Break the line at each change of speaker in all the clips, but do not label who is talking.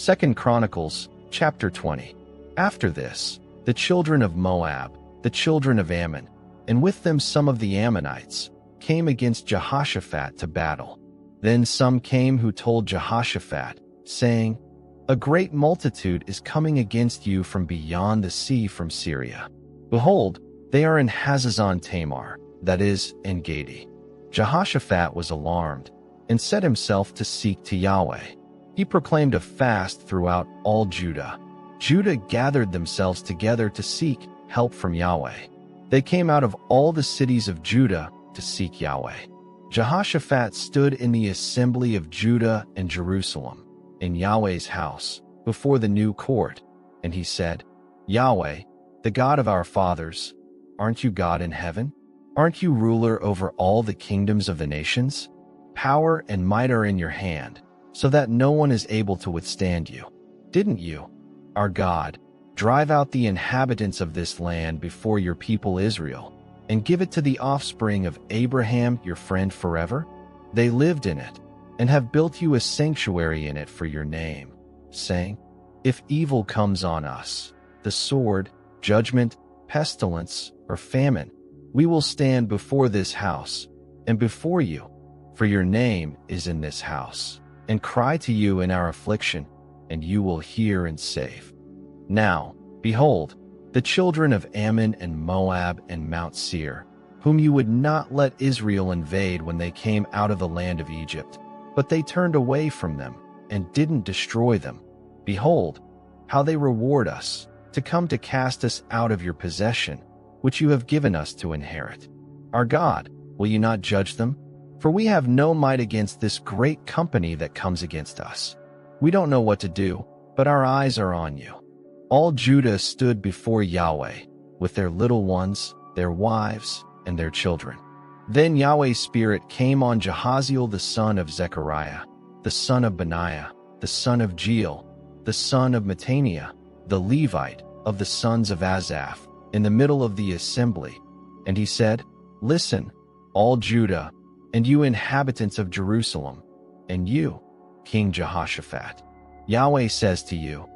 2 Chronicles, chapter 20. After this, the children of Moab, the children of Ammon, and with them some of the Ammonites, came against Jehoshaphat to battle. Then some came who told Jehoshaphat, saying, "A great multitude is coming against you from beyond the sea from Syria. Behold, they are in Hazazon Tamar, that is, En Gedi." Jehoshaphat was alarmed, and set himself to seek to Yahweh. He proclaimed a fast throughout all Judah. Judah gathered themselves together to seek help from Yahweh. They came out of all the cities of Judah to seek Yahweh. Jehoshaphat stood in the assembly of Judah and Jerusalem, in Yahweh's house, before the new court, and he said, "Yahweh, the God of our fathers, aren't you God in heaven? Aren't you ruler over all the kingdoms of the nations? Power and might are in your hand, so that no one is able to withstand you. Didn't you, our God, drive out the inhabitants of this land before your people Israel, and give it to the offspring of Abraham your friend forever? They lived in it, and have built you a sanctuary in it for your name, saying, 'If evil comes on us, the sword, judgment, pestilence, or famine, we will stand before this house, and before you, for your name is in this house, and cry to you in our affliction, and you will hear and save.' Now, behold, the children of Ammon and Moab and Mount Seir, whom you would not let Israel invade when they came out of the land of Egypt, but they turned away from them and didn't destroy them. Behold, how they reward us, to come to cast us out of your possession, which you have given us to inherit. Our God, will you not judge them? For we have no might against this great company that comes against us. We don't know what to do, but our eyes are on you." All Judah stood before Yahweh, with their little ones, their wives, and their children. Then Yahweh's Spirit came on Jahaziel the son of Zechariah, the son of Benaiah, the son of Jeiel, the son of Mattaniah, the Levite, of the sons of Asaph, in the middle of the assembly. And he said, "Listen, all Judah, and you inhabitants of Jerusalem, and you, King Jehoshaphat. Yahweh says to you,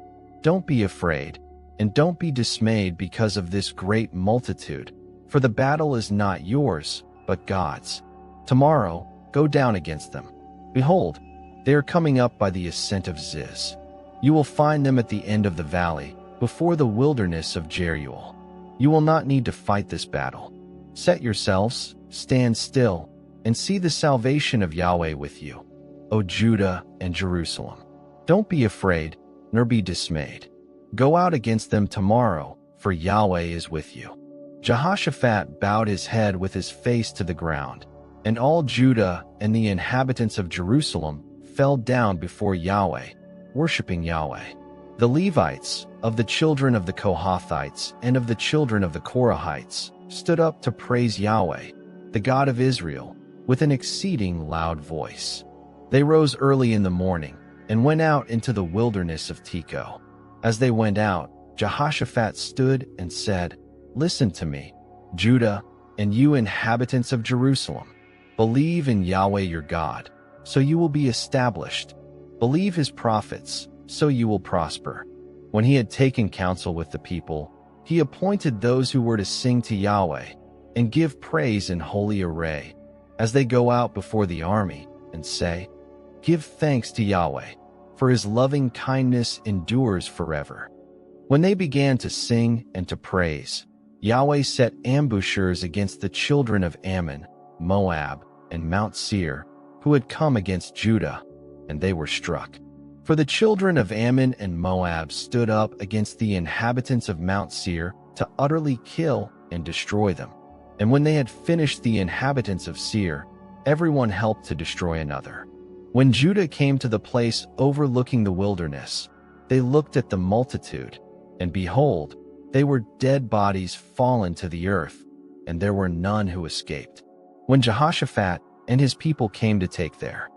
don't be afraid, and don't be dismayed because of this great multitude, for the battle is not yours, but God's. Tomorrow, go down against them. Behold, they are coming up by the ascent of Ziz. You will find them at the end of the valley, before the wilderness of Jeruel. You will not need to fight this battle. Set yourselves, stand still, and see the salvation of Yahweh with you, O Judah and Jerusalem. Don't be afraid, nor be dismayed. Go out against them tomorrow, for Yahweh is with you." Jehoshaphat bowed his head with his face to the ground, and all Judah and the inhabitants of Jerusalem fell down before Yahweh, worshiping Yahweh. The Levites, of the children of the Kohathites and of the children of the Korahites, stood up to praise Yahweh, the God of Israel, with an exceeding loud voice. They rose early in the morning and went out into the wilderness of Tekoa. As they went out, Jehoshaphat stood and said, "Listen to me, Judah, and you inhabitants of Jerusalem. Believe in Yahweh your God, so you will be established. Believe his prophets, so you will prosper." When he had taken counsel with the people, he appointed those who were to sing to Yahweh and give praise in holy array, as they go out before the army, and say, "Give thanks to Yahweh, for his loving kindness endures forever." When they began to sing and to praise, Yahweh set ambushers against the children of Ammon, Moab, and Mount Seir, who had come against Judah, and they were struck. For the children of Ammon and Moab stood up against the inhabitants of Mount Seir to utterly kill and destroy them. And when they had finished the inhabitants of Seir, everyone helped to destroy another. When Judah came to the place overlooking the wilderness, they looked at the multitude, and behold, they were dead bodies fallen to the earth, and there were none who escaped. When Jehoshaphat and his people came to take their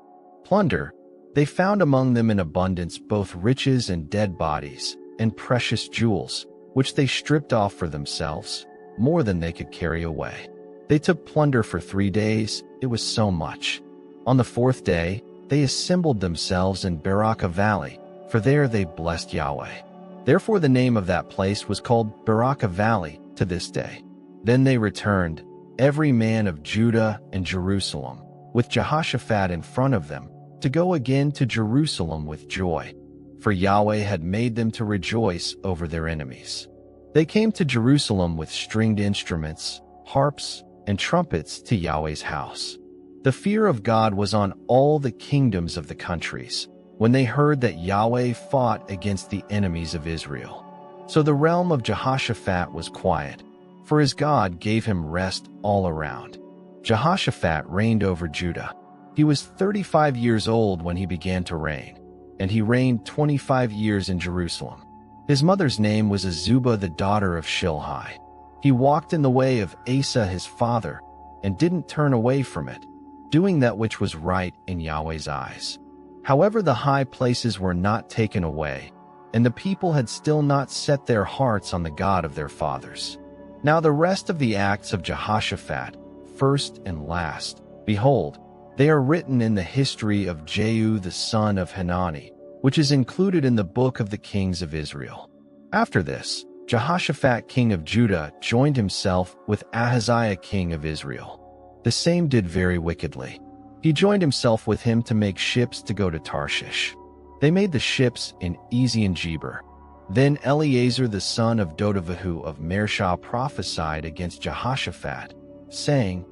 plunder, they found among them in abundance both riches and dead bodies, and precious jewels, which they stripped off for themselves, more than they could carry away. They took plunder for 3 days, it was so much. On the 4th day, they assembled themselves in Barakah Valley, for there they blessed Yahweh. Therefore the name of that place was called Barakah Valley to this day. Then they returned, every man of Judah and Jerusalem, with Jehoshaphat in front of them, to go again to Jerusalem with joy, for Yahweh had made them to rejoice over their enemies. They came to Jerusalem with stringed instruments, harps, and trumpets to Yahweh's house. The fear of God was on all the kingdoms of the countries, when they heard that Yahweh fought against the enemies of Israel. So the realm of Jehoshaphat was quiet, for his God gave him rest all around. Jehoshaphat reigned over Judah. He was 35 years old when he began to reign, and he reigned 25 years in Jerusalem. His mother's name was Azubah, the daughter of Shilhi. He walked in the way of Asa his father, and didn't turn away from it, doing that which was right in Yahweh's eyes. However, the high places were not taken away, and the people had still not set their hearts on the God of their fathers. Now the rest of the acts of Jehoshaphat, first and last, behold, they are written in the history of Jehu the son of Hanani, which is included in the book of the kings of Israel. After this, Jehoshaphat king of Judah joined himself with Ahaziah king of Israel. The same did very wickedly. He joined himself with him to make ships to go to Tarshish. They made the ships in Ezion-Geber. Then Eleazar the son of Dodavahu of Mareshah prophesied against Jehoshaphat, saying,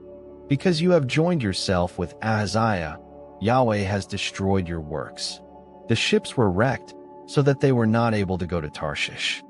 "Because you have joined yourself with Ahaziah, Yahweh has destroyed your works." The ships were wrecked, so that they were not able to go to Tarshish.